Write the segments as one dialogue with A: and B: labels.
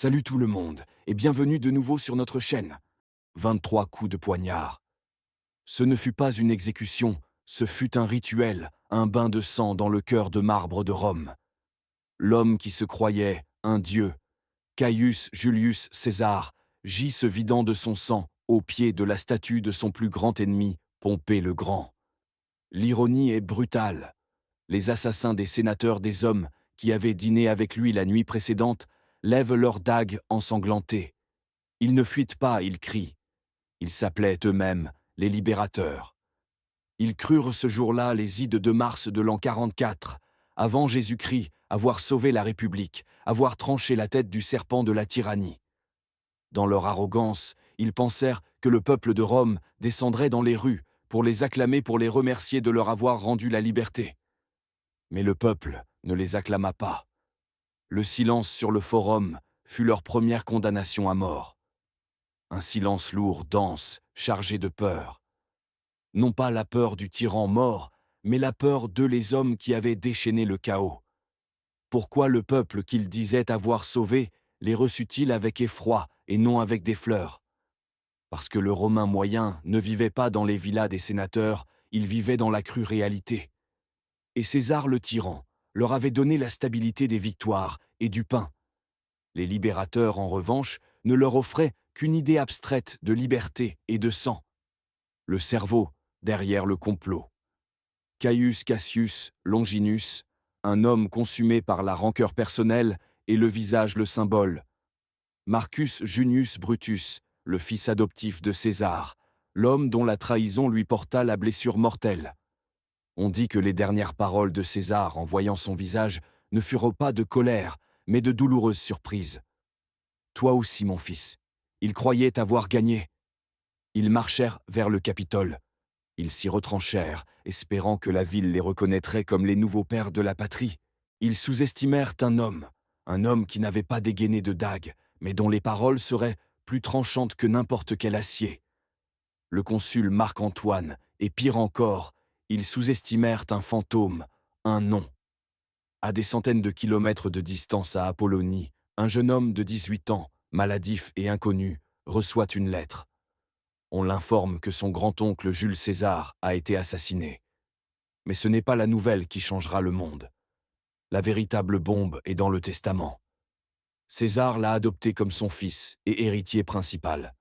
A: Salut tout le monde, et bienvenue de nouveau sur notre chaîne. 23 coups de poignard. Ce ne fut pas une exécution, ce fut un rituel, un bain de sang dans le cœur de marbre de Rome. L'homme qui se croyait un dieu, Caius Julius César, gît se vidant de son sang au pied de la statue de son plus grand ennemi, Pompée le Grand. L'ironie est brutale. Les assassins des sénateurs des hommes qui avaient dîné avec lui la nuit précédente lèvent leurs dagues ensanglantées. Ils ne fuient pas, ils crient. Ils s'appelaient eux-mêmes les libérateurs. Ils crurent ce jour-là, les ides de mars de l'an 44, avant Jésus-Christ, avoir sauvé la République, avoir tranché la tête du serpent de la tyrannie. Dans leur arrogance, ils pensèrent que le peuple de Rome descendrait dans les rues pour les acclamer, pour les remercier de leur avoir rendu la liberté. Mais le peuple ne les acclama pas. Le silence sur le forum fut leur première condamnation à mort. Un silence lourd, dense, chargé de peur. Non pas la peur du tyran mort, mais la peur d'eux les hommes qui avaient déchaîné le chaos. Pourquoi le peuple qu'ils disaient avoir sauvé les reçut-il avec effroi et non avec des fleurs? Parce que le Romain moyen ne vivait pas dans les villas des sénateurs, il vivait dans la crue réalité. Et César le tyran leur avait donné la stabilité des victoires et du pain. Les libérateurs, en revanche, ne leur offraient qu'une idée abstraite de liberté et de sang. Le cerveau derrière le complot. Caius Cassius Longinus, un homme consumé par la rancœur personnelle et le visage le symbole. Marcus Junius Brutus, le fils adoptif de César, l'homme dont la trahison lui porta la blessure mortelle. On dit que les dernières paroles de César en voyant son visage ne furent pas de colère, mais de douloureuse surprise. « Toi aussi, mon fils. » Ils croyaient avoir gagné. Ils marchèrent vers le Capitole. Ils s'y retranchèrent, espérant que la ville les reconnaîtrait comme les nouveaux pères de la patrie. Ils sous-estimèrent un homme qui n'avait pas dégainé de dague, mais dont les paroles seraient plus tranchantes que n'importe quel acier. Le consul Marc-Antoine, et pire encore, ils sous-estimèrent un fantôme, un nom. À des centaines de kilomètres de distance à Apollonie, un jeune homme de 18 ans, maladif et inconnu, reçoit une lettre. On l'informe que son grand-oncle Jules César a été assassiné. Mais ce n'est pas la nouvelle qui changera le monde. La véritable bombe est dans le testament. César l'a adopté comme son fils et héritier principal.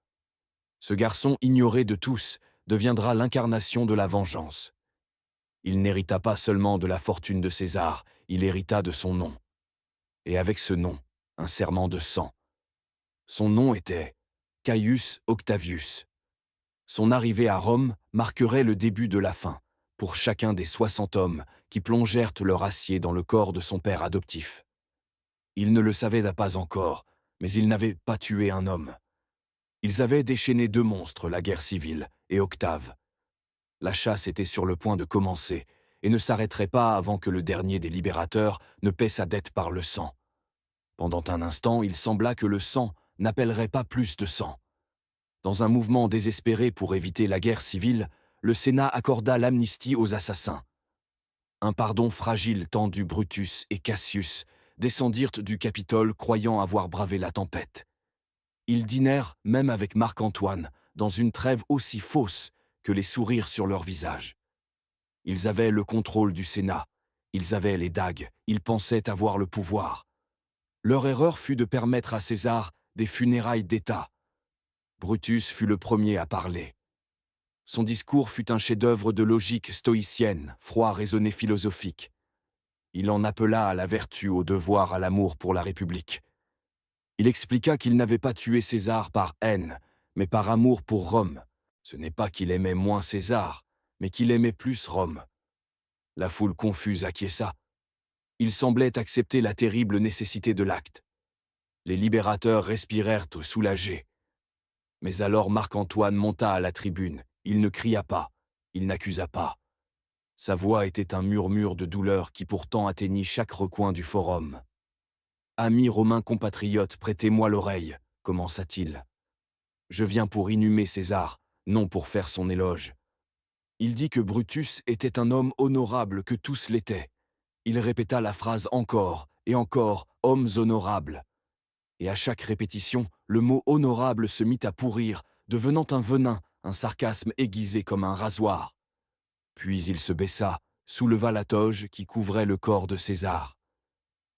A: Ce garçon ignoré de tous deviendra l'incarnation de la vengeance. Il n'hérita pas seulement de la fortune de César, il hérita de son nom. Et avec ce nom, un serment de sang. Son nom était Caius Octavius. Son arrivée à Rome marquerait le début de la fin, pour chacun des 60 hommes qui plongèrent leur acier dans le corps de son père adoptif. Ils ne le savaient pas encore, mais ils n'avaient pas tué un homme. Ils avaient déchaîné 2 monstres, la guerre civile et Octave. La chasse était sur le point de commencer, et ne s'arrêterait pas avant que le dernier des libérateurs ne paie sa dette par le sang. Pendant un instant, il sembla que le sang n'appellerait pas plus de sang. Dans un mouvement désespéré pour éviter la guerre civile, le Sénat accorda l'amnistie aux assassins. Un pardon fragile tendu Brutus et Cassius descendirent du Capitole croyant avoir bravé la tempête. Ils dînèrent, même avec Marc-Antoine, dans une trêve aussi fausse que les sourires sur leurs visages. Ils avaient le contrôle du Sénat, ils avaient les dagues, ils pensaient avoir le pouvoir. Leur erreur fut de permettre à César des funérailles d'État. Brutus fut le premier à parler. Son discours fut un chef-d'œuvre de logique stoïcienne, froid raisonné philosophique. Il en appela à la vertu, au devoir, à l'amour pour la République. Il expliqua qu'il n'avait pas tué César par haine, mais par amour pour Rome. Ce n'est pas qu'il aimait moins César, mais qu'il aimait plus Rome. La foule confuse acquiesça. Il semblait accepter la terrible nécessité de l'acte. Les libérateurs respirèrent soulagés. Mais alors Marc-Antoine monta à la tribune. Il ne cria pas, il n'accusa pas. Sa voix était un murmure de douleur qui pourtant atteignit chaque recoin du forum. « Amis romains compatriotes, prêtez-moi l'oreille, » commença-t-il. « Je viens pour inhumer César, non pour faire son éloge. Il dit que Brutus était un homme honorable, que tous l'étaient. Il répéta la phrase encore et encore, hommes honorables. Et à chaque répétition, le mot honorable se mit à pourrir, devenant un venin, un sarcasme aiguisé comme un rasoir. Puis il se baissa, souleva la toge qui couvrait le corps de César.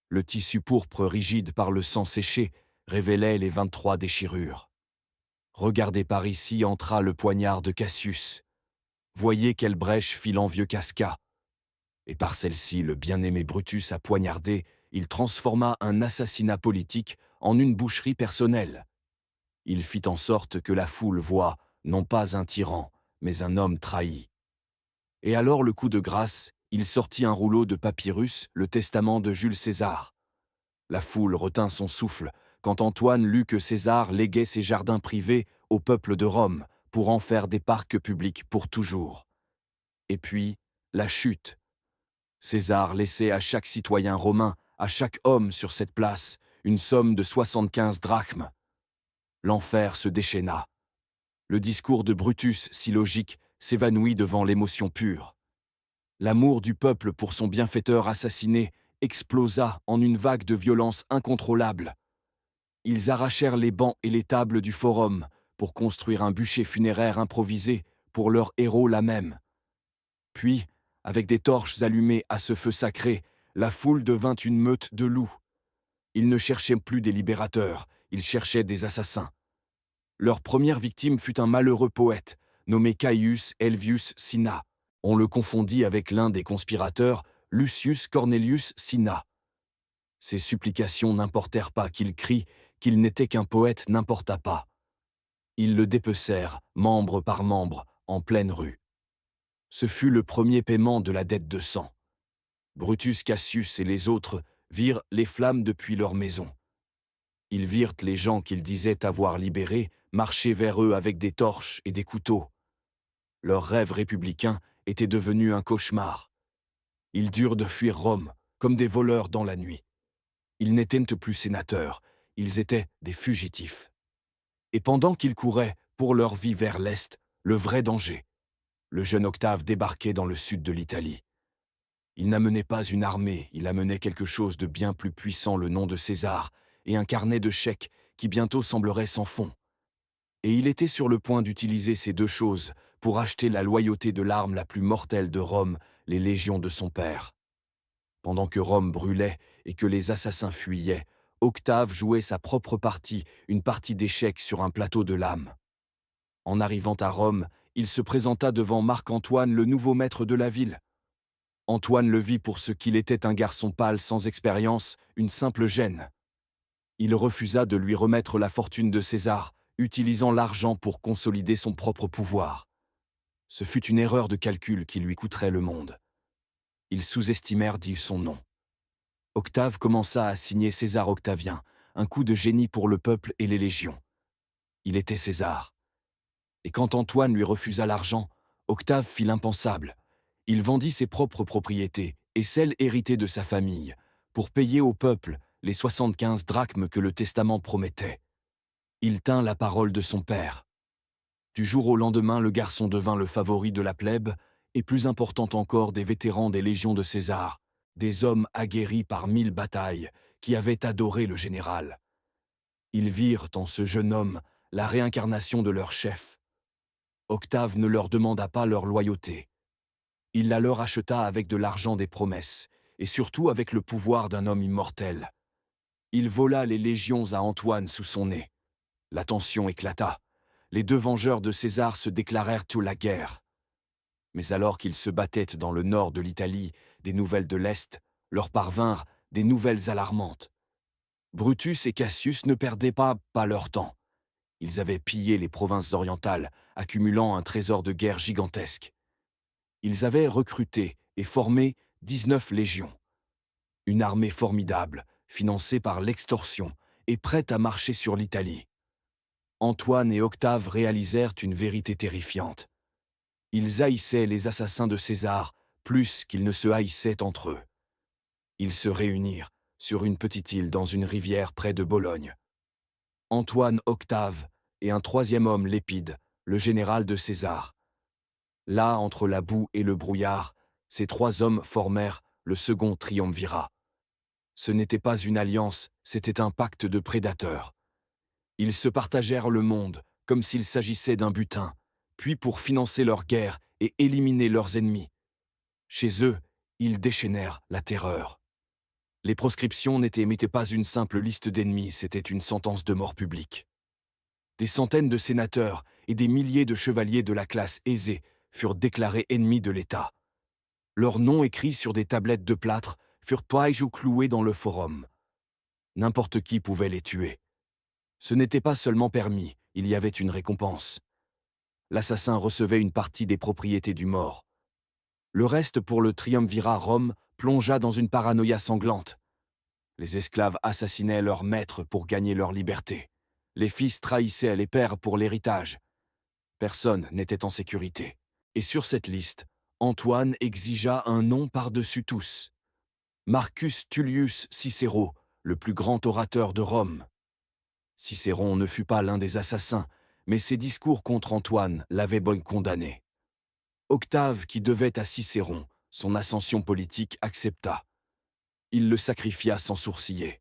A: Le tissu pourpre rigide par le sang séché révélait les 23 déchirures. Regardez par ici entra le poignard de Cassius. Voyez quelle brèche fit l'envieux Casca. Et par celle-ci, le bien-aimé Brutus a poignardé, il transforma un assassinat politique en une boucherie personnelle. Il fit en sorte que la foule voie non pas un tyran, mais un homme trahi. Et alors le coup de grâce, il sortit un rouleau de papyrus, le testament de Jules César. La foule retint son souffle quand Antoine lut que César léguait ses jardins privés au peuple de Rome pour en faire des parcs publics pour toujours. Et puis, la chute. César laissait à chaque citoyen romain, à chaque homme sur cette place, une somme de 75 drachmes. L'enfer se déchaîna. Le discours de Brutus, si logique, s'évanouit devant l'émotion pure. L'amour du peuple pour son bienfaiteur assassiné explosa en une vague de violence incontrôlable. Ils arrachèrent les bancs et les tables du forum pour construire un bûcher funéraire improvisé pour leur héros là même. Puis, avec des torches allumées à ce feu sacré, la foule devint une meute de loups. Ils ne cherchaient plus des libérateurs, ils cherchaient des assassins. Leur première victime fut un malheureux poète, nommé Caius Helvius Cinna. On le confondit avec l'un des conspirateurs, Lucius Cornelius Cinna. Ses supplications n'importèrent pas qu'il crie qu'il n'était qu'un poète n'importa pas. Ils le dépecèrent, membre par membre, en pleine rue. Ce fut le premier paiement de la dette de sang. Brutus Cassius et les autres virent les flammes depuis leur maison. Ils virent les gens qu'ils disaient avoir libérés marcher vers eux avec des torches et des couteaux. Leur rêve républicain était devenu un cauchemar. Ils durent de fuir Rome, comme des voleurs dans la nuit. Ils n'étaient plus sénateurs, ils étaient des fugitifs. Et pendant qu'ils couraient, pour leur vie vers l'Est, le vrai danger, le jeune Octave débarquait dans le sud de l'Italie. Il n'amenait pas une armée, il amenait quelque chose de bien plus puissant, le nom de César, et un carnet de chèques qui bientôt semblerait sans fond. Et il était sur le point d'utiliser ces deux choses pour acheter la loyauté de l'arme la plus mortelle de Rome, les légions de son père. Pendant que Rome brûlait et que les assassins fuyaient, Octave jouait sa propre partie, une partie d'échecs sur un plateau de lame. En arrivant à Rome, il se présenta devant Marc-Antoine, le nouveau maître de la ville. Antoine le vit pour ce qu'il était, un garçon pâle sans expérience, une simple gêne. Il refusa de lui remettre la fortune de César, utilisant l'argent pour consolider son propre pouvoir. Ce fut une erreur de calcul qui lui coûterait le monde. Ils sous-estimèrent dit son nom. Octave commença à signer César Octavien, un coup de génie pour le peuple et les légions. Il était César. Et quand Antoine lui refusa l'argent, Octave fit l'impensable. Il vendit ses propres propriétés et celles héritées de sa famille, pour payer au peuple les 75 drachmes que le testament promettait. Il tint la parole de son père. Du jour au lendemain, le garçon devint le favori de la plèbe, et plus important encore des vétérans des légions de César, des hommes aguerris par 1000 batailles, qui avaient adoré le général. Ils virent en ce jeune homme la réincarnation de leur chef. Octave ne leur demanda pas leur loyauté. Il la leur acheta avec de l'argent des promesses, et surtout avec le pouvoir d'un homme immortel. Il vola les légions à Antoine sous son nez. La tension éclata. Les deux vengeurs de César se déclarèrent tout la guerre. Mais alors qu'ils se battaient dans le nord de l'Italie, des nouvelles de l'Est leur parvinrent des nouvelles alarmantes. Brutus et Cassius ne perdaient pas leur temps. Ils avaient pillé les provinces orientales, accumulant un trésor de guerre gigantesque. Ils avaient recruté et formé 19 légions. Une armée formidable, financée par l'extorsion et prête à marcher sur l'Italie. Antoine et Octave réalisèrent une vérité terrifiante. Ils haïssaient les assassins de César plus qu'ils ne se haïssaient entre eux. Ils se réunirent sur une petite île dans une rivière près de Bologne. Antoine, Octave et un troisième homme, Lépide, le général de César. Là, entre la boue et le brouillard, ces trois hommes formèrent le second triumvirat. Ce n'était pas une alliance, c'était un pacte de prédateurs. Ils se partagèrent le monde, comme s'il s'agissait d'un butin, puis pour financer leur guerre et éliminer leurs ennemis. Chez eux, ils déchaînèrent la terreur. Les proscriptions n'étaient pas une simple liste d'ennemis, c'était une sentence de mort publique. Des centaines de sénateurs et des milliers de chevaliers de la classe aisée furent déclarés ennemis de l'État. Leurs noms écrits sur des tablettes de plâtre furent toujours cloués dans le forum. N'importe qui pouvait les tuer. Ce n'était pas seulement permis, il y avait une récompense. L'assassin recevait une partie des propriétés du mort. Le reste pour le triumvirat Rome plongea dans une paranoïa sanglante. Les esclaves assassinaient leurs maîtres pour gagner leur liberté. Les fils trahissaient les pères pour l'héritage. Personne n'était en sécurité. Et sur cette liste, Antoine exigea un nom par-dessus tous. Marcus Tullius Cicéro, le plus grand orateur de Rome. Cicéron ne fut pas l'un des assassins, mais ses discours contre Antoine l'avaient bon condamné. Octave, qui devait à Cicéron son ascension politique, accepta. Il le sacrifia sans sourciller.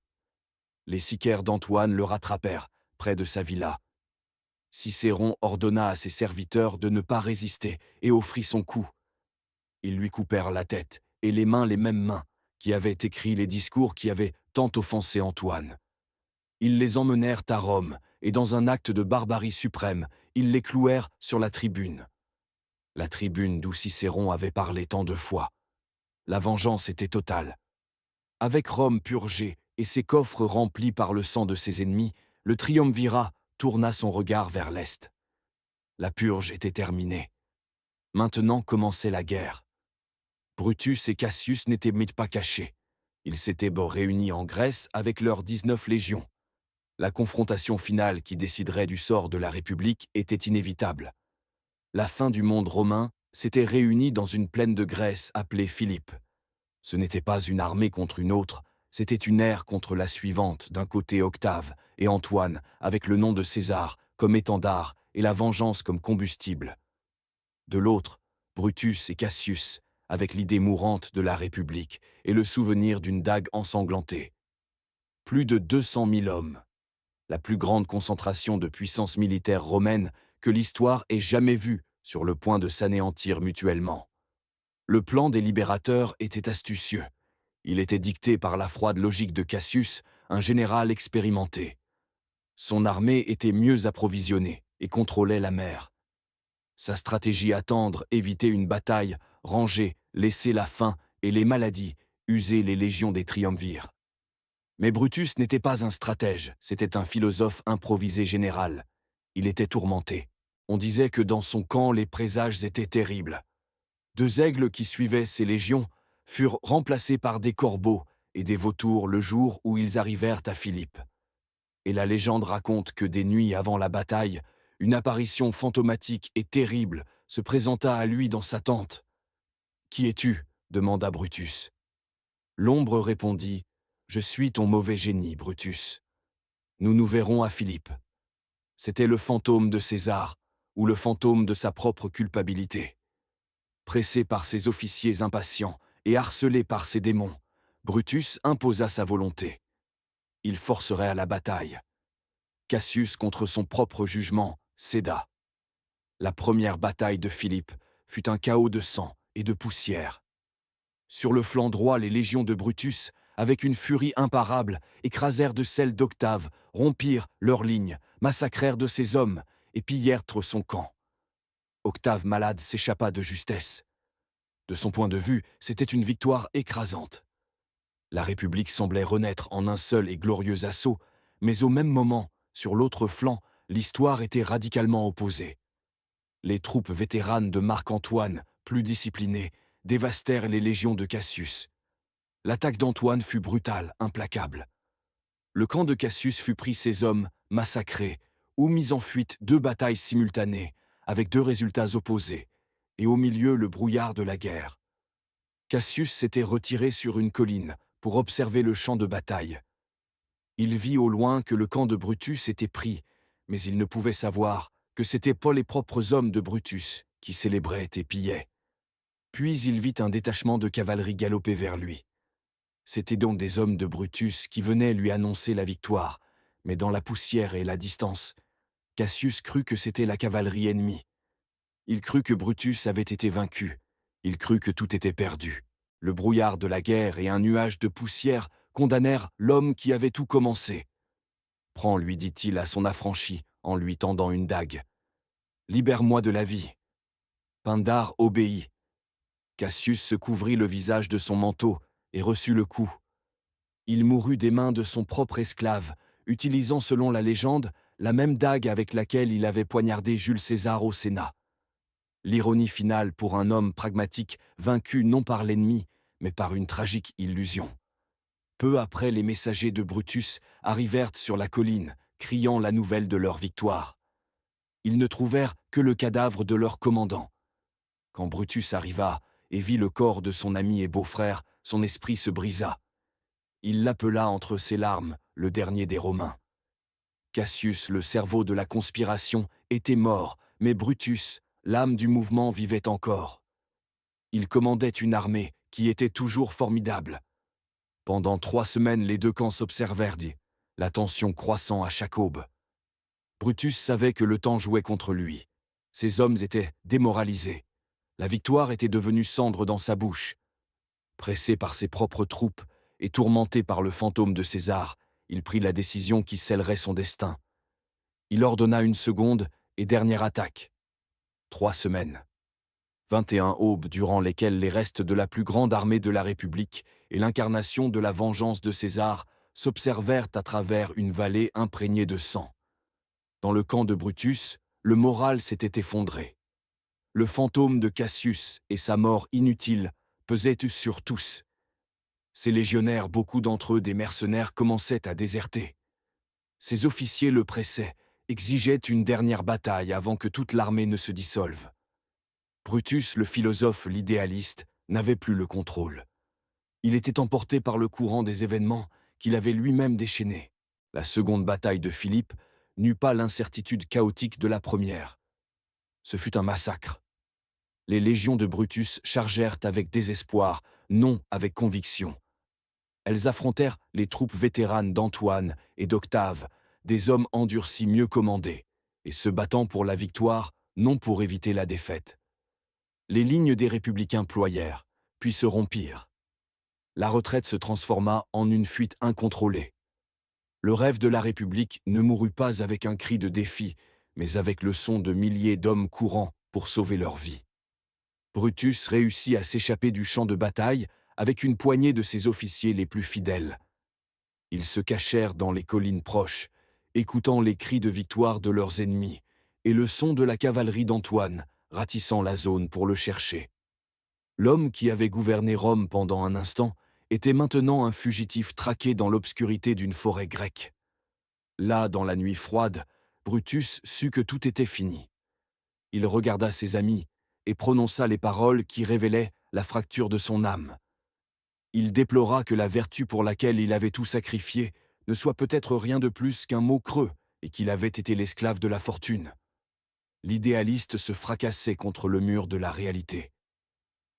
A: Les sicaires d'Antoine le rattrapèrent, près de sa villa. Cicéron ordonna à ses serviteurs de ne pas résister et offrit son cou. Ils lui coupèrent la tête et les mêmes mains, qui avaient écrit les discours qui avaient tant offensé Antoine. Ils les emmenèrent à Rome, et dans un acte de barbarie suprême, ils les clouèrent sur la tribune. La tribune d'où Cicéron avait parlé tant de fois. La vengeance était totale. Avec Rome purgée et ses coffres remplis par le sang de ses ennemis, le triumvirat tourna son regard vers l'Est. La purge était terminée. Maintenant commençait la guerre. Brutus et Cassius n'étaient pas cachés. Ils s'étaient réunis en Grèce avec leurs 19 légions. La confrontation finale qui déciderait du sort de la République était inévitable. La fin du monde romain s'était réunie dans une plaine de Grèce appelée Philippe. Ce n'était pas une armée contre une autre, c'était une ère contre la suivante, d'un côté Octave et Antoine, avec le nom de César comme étendard et la vengeance comme combustible. De l'autre, Brutus et Cassius, avec l'idée mourante de la République et le souvenir d'une dague ensanglantée. Plus de 200 000 hommes. La plus grande concentration de puissance militaire romaine que l'histoire ait jamais vue, sur le point de s'anéantir mutuellement. Le plan des libérateurs était astucieux. Il était dicté par la froide logique de Cassius, un général expérimenté. Son armée était mieux approvisionnée et contrôlait la mer. Sa stratégie attendre, éviter une bataille, ranger, laisser la faim et les maladies, user les légions des triumvirs. Mais Brutus n'était pas un stratège, c'était un philosophe improvisé général. Il était tourmenté. On disait que dans son camp les présages étaient terribles. 2 aigles qui suivaient ces légions furent remplacés par des corbeaux et des vautours le jour où ils arrivèrent à Philippe. Et la légende raconte que des nuits avant la bataille, une apparition fantomatique et terrible se présenta à lui dans sa tente. « Qui es-tu » demanda Brutus. L'ombre répondit « Je suis ton mauvais génie, Brutus. Nous nous verrons à Philippe. » C'était le fantôme de César, ou le fantôme de sa propre culpabilité. Pressé par ses officiers impatients et harcelé par ses démons, Brutus imposa sa volonté. Il forcerait à la bataille. Cassius, contre son propre jugement, céda. La première bataille de Philippe fut un chaos de sang et de poussière. Sur le flanc droit, les légions de Brutus, avec une furie imparable, écrasèrent de celles d'Octave, rompirent leurs lignes, massacrèrent de ses hommes et pillèrent son camp. Octave malade s'échappa de justesse. De son point de vue, c'était une victoire écrasante. La République semblait renaître en un seul et glorieux assaut, mais au même moment, sur l'autre flanc, l'histoire était radicalement opposée. Les troupes vétéranes de Marc-Antoine, plus disciplinées, dévastèrent les légions de Cassius. L'attaque d'Antoine fut brutale, implacable. Le camp de Cassius fut pris ses hommes, massacrés, ou mis en fuite 2 batailles simultanées, avec 2 résultats opposés, et au milieu le brouillard de la guerre. Cassius s'était retiré sur une colline pour observer le champ de bataille. Il vit au loin que le camp de Brutus était pris, mais il ne pouvait savoir que c'étaient pas les propres hommes de Brutus qui célébraient et pillaient. Puis il vit un détachement de cavalerie galoper vers lui. C'étaient donc des hommes de Brutus qui venaient lui annoncer la victoire, mais dans la poussière et la distance, Cassius crut que c'était la cavalerie ennemie. Il crut que Brutus avait été vaincu. Il crut que tout était perdu. Le brouillard de la guerre et un nuage de poussière condamnèrent l'homme qui avait tout commencé. « Prends, lui dit-il à son affranchi, en lui tendant une dague. Libère-moi de la vie. » Pindare obéit. Cassius se couvrit le visage de son manteau et reçut le coup. Il mourut des mains de son propre esclave, utilisant selon la légende la même dague avec laquelle il avait poignardé Jules César au Sénat. L'ironie finale pour un homme pragmatique vaincu non par l'ennemi, mais par une tragique illusion. Peu après, les messagers de Brutus arrivèrent sur la colline, criant la nouvelle de leur victoire. Ils ne trouvèrent que le cadavre de leur commandant. Quand Brutus arriva et vit le corps de son ami et beau-frère, son esprit se brisa. Il l'appela entre ses larmes le dernier des Romains. Cassius, le cerveau de la conspiration, était mort, mais Brutus, l'âme du mouvement, vivait encore. Il commandait une armée qui était toujours formidable. Pendant 3 semaines, les deux camps s'observèrent, la tension croissant à chaque aube. Brutus savait que le temps jouait contre lui. Ses hommes étaient démoralisés. La victoire était devenue cendre dans sa bouche. Pressé par ses propres troupes et tourmenté par le fantôme de César, il prit la décision qui scellerait son destin. Il ordonna une seconde et dernière attaque. 3 semaines. 21 aubes durant lesquelles les restes de la plus grande armée de la République et l'incarnation de la vengeance de César s'observèrent à travers une vallée imprégnée de sang. Dans le camp de Brutus, le moral s'était effondré. Le fantôme de Cassius et sa mort inutile pesaient sur tous. Ces légionnaires, beaucoup d'entre eux des mercenaires, commençaient à déserter. Ses officiers le pressaient, exigeaient une dernière bataille avant que toute l'armée ne se dissolve. Brutus, le philosophe, l'idéaliste, n'avait plus le contrôle. Il était emporté par le courant des événements qu'il avait lui-même déchaînés. La seconde bataille de Philippe n'eut pas l'incertitude chaotique de la première. Ce fut un massacre. Les légions de Brutus chargèrent avec désespoir, non avec conviction. Elles affrontèrent les troupes vétéranes d'Antoine et d'Octave, des hommes endurcis mieux commandés, et se battant pour la victoire, non pour éviter la défaite. Les lignes des républicains ployèrent, puis se rompirent. La retraite se transforma en une fuite incontrôlée. Le rêve de la République ne mourut pas avec un cri de défi, mais avec le son de milliers d'hommes courant pour sauver leur vie. Brutus réussit à s'échapper du champ de bataille avec une poignée de ses officiers les plus fidèles. Ils se cachèrent dans les collines proches, écoutant les cris de victoire de leurs ennemis et le son de la cavalerie d'Antoine, ratissant la zone pour le chercher. L'homme qui avait gouverné Rome pendant un instant était maintenant un fugitif traqué dans l'obscurité d'une forêt grecque. Là, dans la nuit froide, Brutus sut que tout était fini. Il regarda ses amis et prononça les paroles qui révélaient la fracture de son âme. Il déplora que la vertu pour laquelle il avait tout sacrifié ne soit peut-être rien de plus qu'un mot creux et qu'il avait été l'esclave de la fortune. L'idéaliste se fracassait contre le mur de la réalité.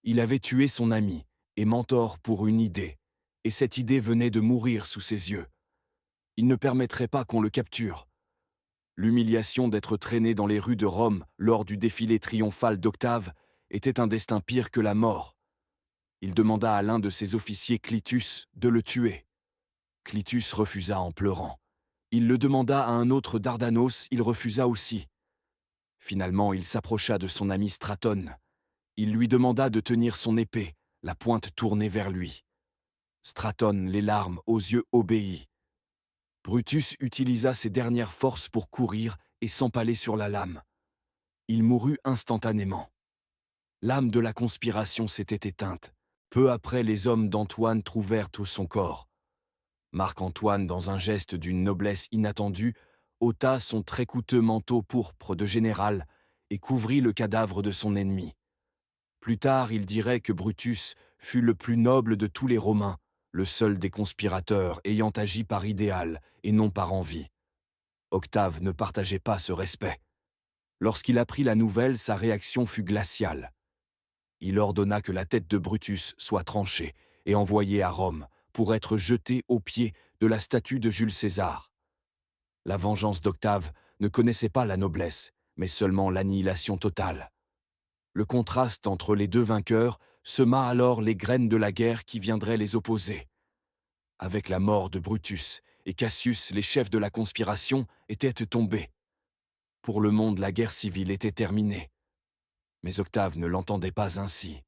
A: Il avait tué son ami et mentor pour une idée, et cette idée venait de mourir sous ses yeux. Il ne permettrait pas qu'on le capture. L'humiliation d'être traîné dans les rues de Rome lors du défilé triomphal d'Octave était un destin pire que la mort. Il demanda à l'un de ses officiers, Clitus, de le tuer. Clitus refusa en pleurant. Il le demanda à un autre, Dardanos, il refusa aussi. Finalement, il s'approcha de son ami Stratone. Il lui demanda de tenir son épée, la pointe tournée vers lui. Stratone, les larmes aux yeux, obéit. Brutus utilisa ses dernières forces pour courir et s'empaler sur la lame. Il mourut instantanément. L'âme de la conspiration s'était éteinte. Peu après, les hommes d'Antoine trouvèrent tout son corps. Marc-Antoine, dans un geste d'une noblesse inattendue, ôta son très coûteux manteau pourpre de général et couvrit le cadavre de son ennemi. Plus tard, il dirait que Brutus fut le plus noble de tous les Romains, le seul des conspirateurs ayant agi par idéal et non par envie. Octave ne partageait pas ce respect. Lorsqu'il apprit la nouvelle, sa réaction fut glaciale. Il ordonna que la tête de Brutus soit tranchée et envoyée à Rome pour être jeté aux pieds de la statue de Jules César. La vengeance d'Octave ne connaissait pas la noblesse, mais seulement l'annihilation totale. Le contraste entre les deux vainqueurs sema alors les graines de la guerre qui viendraient les opposer. Avec la mort de Brutus et Cassius, les chefs de la conspiration étaient tombés. Pour le monde, la guerre civile était terminée. Mais Octave ne l'entendait pas ainsi.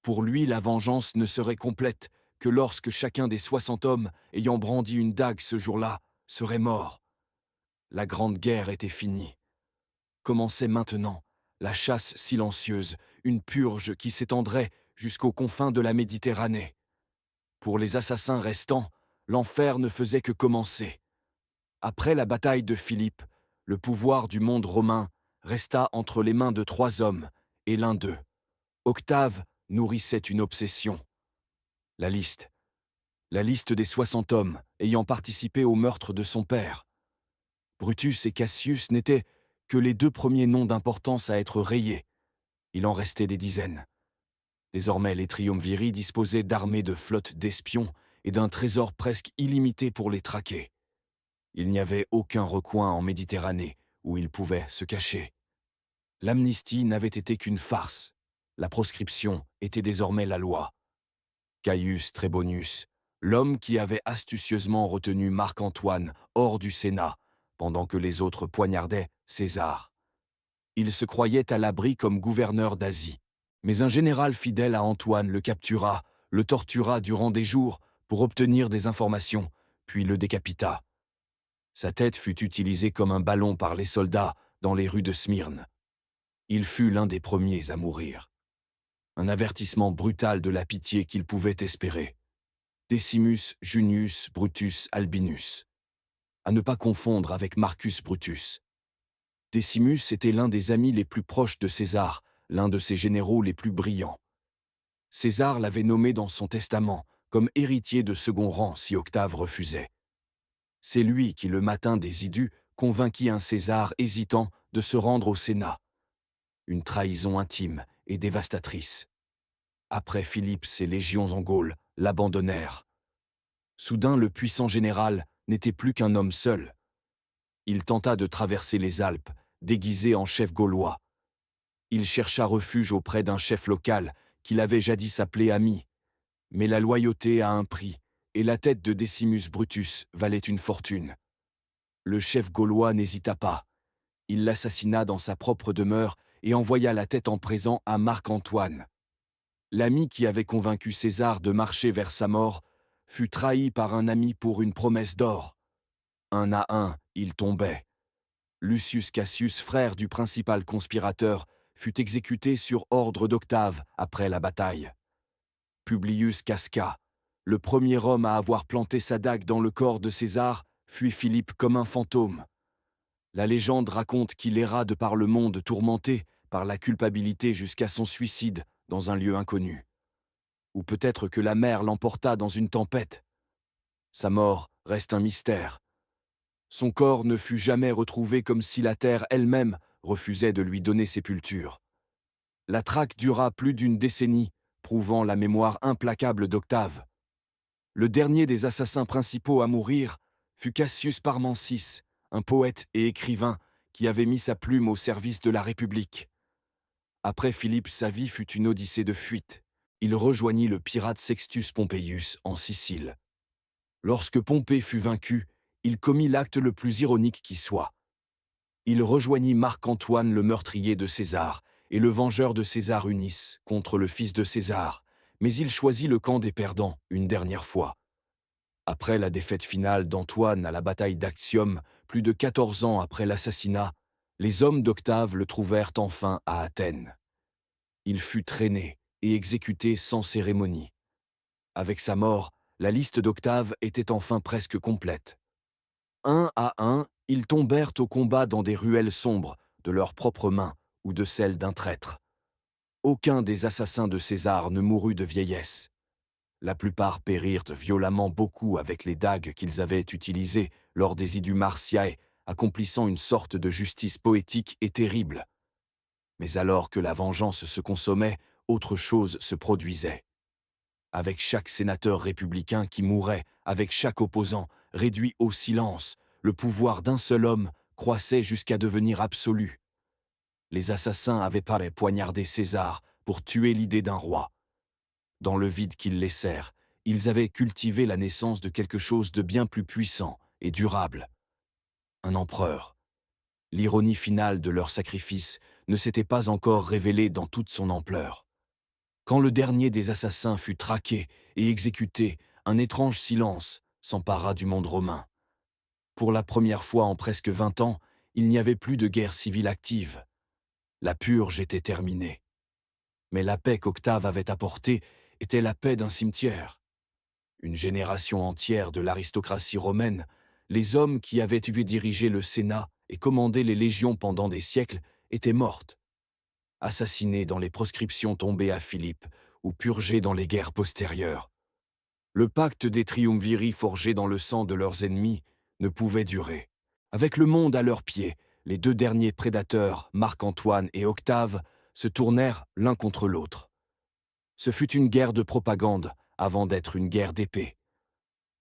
A: Pour lui, la vengeance ne serait complète que lorsque chacun des 60 hommes ayant brandi une dague ce jour-là serait mort. La grande guerre était finie. Commençait maintenant la chasse silencieuse, une purge qui s'étendrait jusqu'aux confins de la Méditerranée. Pour les assassins restants, l'enfer ne faisait que commencer. Après la bataille de Philippe, le pouvoir du monde romain resta entre les mains de 3 hommes, et l'un d'eux, Octave, nourrissait une obsession. La liste. La liste des 60 hommes ayant participé au meurtre de son père. Brutus et Cassius n'étaient que les 2 premiers noms d'importance à être rayés. Il en restait des dizaines. Désormais, les triumvirs disposaient d'armées de flottes d'espions et d'un trésor presque illimité pour les traquer. Il n'y avait aucun recoin en Méditerranée où ils pouvaient se cacher. L'amnistie n'avait été qu'une farce. La proscription était désormais la loi. Caius Trebonius, l'homme qui avait astucieusement retenu Marc-Antoine hors du Sénat, pendant que les autres poignardaient César. Il se croyait à l'abri comme gouverneur d'Asie. Mais un général fidèle à Antoine le captura, le tortura durant des jours pour obtenir des informations, puis le décapita. Sa tête fut utilisée comme un ballon par les soldats dans les rues de Smyrne. Il fut l'un des premiers à mourir. Un avertissement brutal de la pitié qu'il pouvait espérer. Decimus Junius Brutus Albinus. À ne pas confondre avec Marcus Brutus. Decimus était l'un des amis les plus proches de César, l'un de ses généraux les plus brillants. César l'avait nommé dans son testament comme héritier de second rang si Octave refusait. C'est lui qui, le matin des Idus, convainquit un César hésitant de se rendre au Sénat. Une trahison intime et dévastatrice. Après Philippe, ses légions en Gaule l'abandonnèrent. Soudain, le puissant général n'était plus qu'un homme seul. Il tenta de traverser les Alpes, déguisé en chef gaulois. Il chercha refuge auprès d'un chef local qu'il avait jadis appelé ami. Mais la loyauté a un prix, et la tête de Decimus Brutus valait une fortune. Le chef gaulois n'hésita pas. Il l'assassina dans sa propre demeure et envoya la tête en présent à Marc-Antoine. L'ami qui avait convaincu César de marcher vers sa mort fut trahi par un ami pour une promesse d'or. Un à un, il tombait. Lucius Cassius, frère du principal conspirateur, fut exécuté sur ordre d'Octave après la bataille. Publius Casca, le premier homme à avoir planté sa dague dans le corps de César, fuit Philippe comme un fantôme. La légende raconte qu'il erra de par le monde tourmenté par la culpabilité jusqu'à son suicide dans un lieu inconnu. Ou peut-être que la mer l'emporta dans une tempête. Sa mort reste un mystère. Son corps ne fut jamais retrouvé comme si la terre elle-même refusait de lui donner sépulture. La traque dura plus d'une décennie, prouvant la mémoire implacable d'Octave. Le dernier des assassins principaux à mourir fut Cassius Parmensis, un poète et écrivain qui avait mis sa plume au service de la République. Après Philippe, sa vie fut une odyssée de fuite. Il rejoignit le pirate Sextus Pompeius en Sicile. Lorsque Pompée fut vaincu, il commit l'acte le plus ironique qui soit. Il rejoignit Marc-Antoine le meurtrier de César et le vengeur de César Unis contre le fils de César, mais il choisit le camp des perdants une dernière fois. Après la défaite finale d'Antoine à la bataille d'Actium, plus de 14 ans après l'assassinat, les hommes d'Octave le trouvèrent enfin à Athènes. Il fut traîné et exécuté sans cérémonie. Avec sa mort, la liste d'Octave était enfin presque complète. Un à un, ils tombèrent au combat dans des ruelles sombres, de leurs propres mains ou de celles d'un traître. Aucun des assassins de César ne mourut de vieillesse. La plupart périrent violemment, beaucoup avec les dagues qu'ils avaient utilisées lors des Idus Martiae, accomplissant une sorte de justice poétique et terrible. Mais alors que la vengeance se consommait, autre chose se produisait. Avec chaque sénateur républicain qui mourait, avec chaque opposant réduit au silence, le pouvoir d'un seul homme croissait jusqu'à devenir absolu. Les assassins avaient paré poignardé César pour tuer l'idée d'un roi. Dans le vide qu'ils laissèrent, ils avaient cultivé la naissance de quelque chose de bien plus puissant et durable. Un empereur. L'ironie finale de leur sacrifice ne s'était pas encore révélée dans toute son ampleur. Quand le dernier des assassins fut traqué et exécuté, un étrange silence s'empara du monde romain. Pour la première fois en presque 20 ans, il n'y avait plus de guerre civile active. La purge était terminée. Mais la paix qu'Octave avait apportée était la paix d'un cimetière. Une génération entière de l'aristocratie romaine, les hommes qui avaient dû diriger le Sénat et commander les légions pendant des siècles, étaient mortes. Assassinés dans les proscriptions tombées à Philippe ou purgés dans les guerres postérieures. Le pacte des triumvirs forgé dans le sang de leurs ennemis ne pouvait durer. Avec le monde à leurs pieds, les deux derniers prédateurs, Marc-Antoine et Octave, se tournèrent l'un contre l'autre. Ce fut une guerre de propagande avant d'être une guerre d'épée.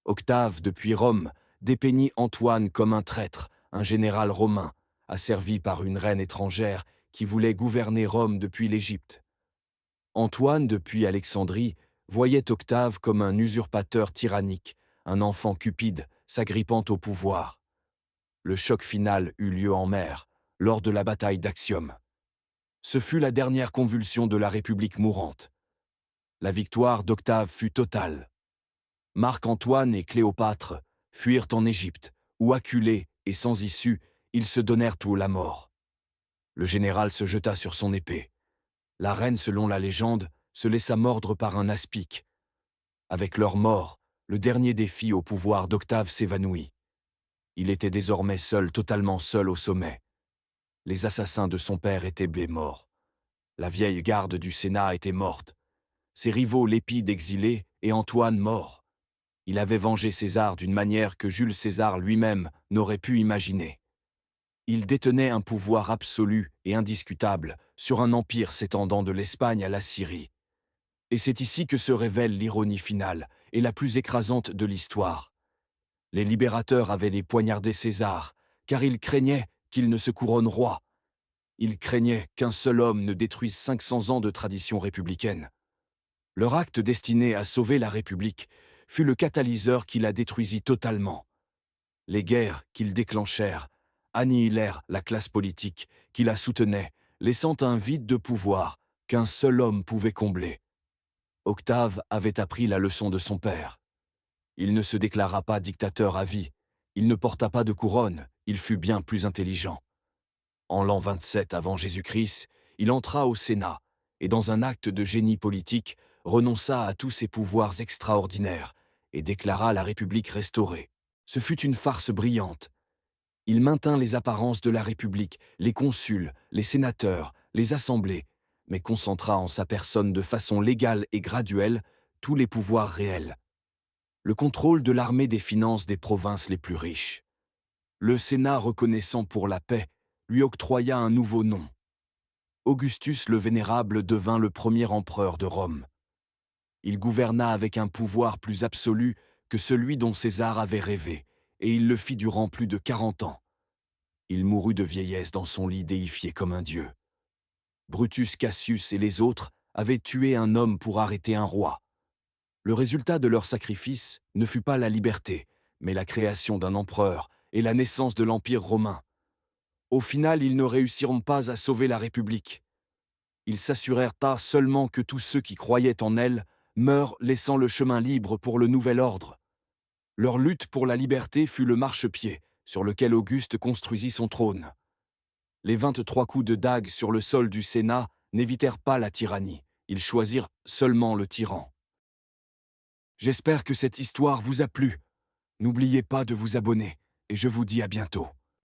A: Octave, depuis Rome, dépeignit Antoine comme un traître, un général romain, asservi par une reine étrangère qui voulait gouverner Rome depuis l'Égypte. Antoine, depuis Alexandrie, voyait Octave comme un usurpateur tyrannique, un enfant cupide s'agrippant au pouvoir. Le choc final eut lieu en mer, lors de la bataille d'Actium. Ce fut la dernière convulsion de la République mourante. La victoire d'Octave fut totale. Marc-Antoine et Cléopâtre fuirent en Égypte, où acculés et sans issue, ils se donnèrent tout la mort. Le général se jeta sur son épée. La reine, selon la légende, se laissa mordre par un aspic. Avec leur mort, le dernier défi au pouvoir d'Octave s'évanouit. Il était désormais seul, totalement seul au sommet. Les assassins de son père étaient morts. La vieille garde du Sénat était morte. Ses rivaux Lépide exilé et Antoine mort. Il avait vengé César d'une manière que Jules César lui-même n'aurait pu imaginer. Il détenait un pouvoir absolu et indiscutable sur un empire s'étendant de l'Espagne à la Syrie. Et c'est ici que se révèle l'ironie finale et la plus écrasante de l'histoire. Les libérateurs avaient poignardé César, car ils craignaient qu'il ne se couronne roi. Ils craignaient qu'un seul homme ne détruise 500 ans de tradition républicaine. Leur acte destiné à sauver la République fut le catalyseur qui la détruisit totalement. Les guerres qu'ils déclenchèrent annihilèrent la classe politique qui la soutenait, laissant un vide de pouvoir qu'un seul homme pouvait combler. Octave avait appris la leçon de son père. Il ne se déclara pas dictateur à vie, il ne porta pas de couronne, il fut bien plus intelligent. En l'an 27 avant Jésus-Christ, il entra au Sénat et, dans un acte de génie politique, renonça à tous ses pouvoirs extraordinaires et déclara la République restaurée. Ce fut une farce brillante. Il maintint les apparences de la République, les consuls, les sénateurs, les assemblées, mais concentra en sa personne de façon légale et graduelle tous les pouvoirs réels. Le contrôle de l'armée des finances des provinces les plus riches. Le Sénat, reconnaissant pour la paix, lui octroya un nouveau nom. Augustus le Vénérable devint le premier empereur de Rome. Il gouverna avec un pouvoir plus absolu que celui dont César avait rêvé, et il le fit durant plus de 40 ans. Il mourut de vieillesse dans son lit déifié comme un dieu. Brutus Cassius et les autres avaient tué un homme pour arrêter un roi. Le résultat de leur sacrifice ne fut pas la liberté, mais la création d'un empereur et la naissance de l'Empire romain. Au final, ils ne réussiront pas à sauver la République. Ils s'assurèrent seulement que tous ceux qui croyaient en elle meurent, laissant le chemin libre pour le nouvel ordre. Leur lutte pour la liberté fut le marchepied sur lequel Auguste construisit son trône. Les 23 coups de dague sur le sol du Sénat n'évitèrent pas la tyrannie, ils choisirent seulement le tyran. J'espère que cette histoire vous a plu. N'oubliez pas de vous abonner, et je vous dis à bientôt.